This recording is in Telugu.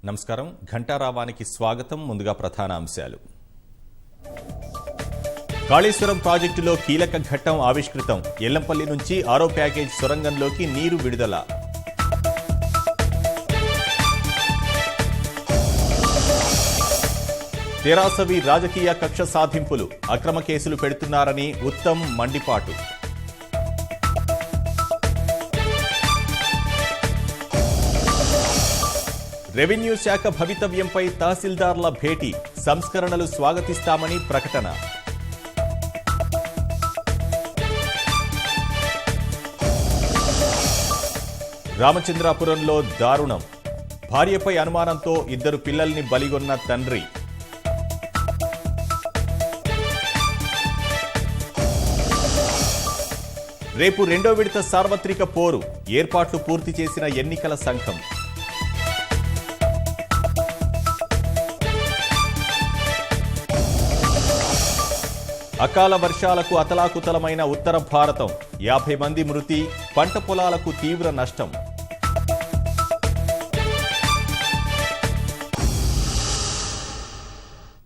నమస్కారం. ఘంటారావానికి స్వాగతం. ముందుగా ప్రధాన అంశాలు. కాళేశ్వరం ప్రాజెక్టులో కీలక ఘట్టం ఆవిష్కృతం. ఎల్లంపల్లి నుంచి 6వ ప్యాకేజ్ సొరంగంలోకి నీరు విడుదల. తెరాసవి రాజకీయ కక్ష సాధింపులు, అక్రమ కేసులు పెడుతున్నారని ఉత్తమ్ మండిపాటు. రెవెన్యూ శాఖ భవితవ్యంపై తహసీల్దార్ల భేటీ, సంస్కరణలు స్వాగతిస్తామని ప్రకటన. రామచంద్రాపురంలో దారుణం, భార్యపై అనుమానంతో 2 పిల్లల్ని బలిగొన్న తండ్రి. రేపు 2వ విడత సార్వత్రిక పోరు, ఏర్పాట్లు పూర్తి చేసిన ఎన్నికల సంఘం. అకాల వర్షాలకు అతలాకుతలమైన ఉత్తర భారతం, 50 మంది మృతి, పంట పొలాలకు తీవ్ర నష్టం.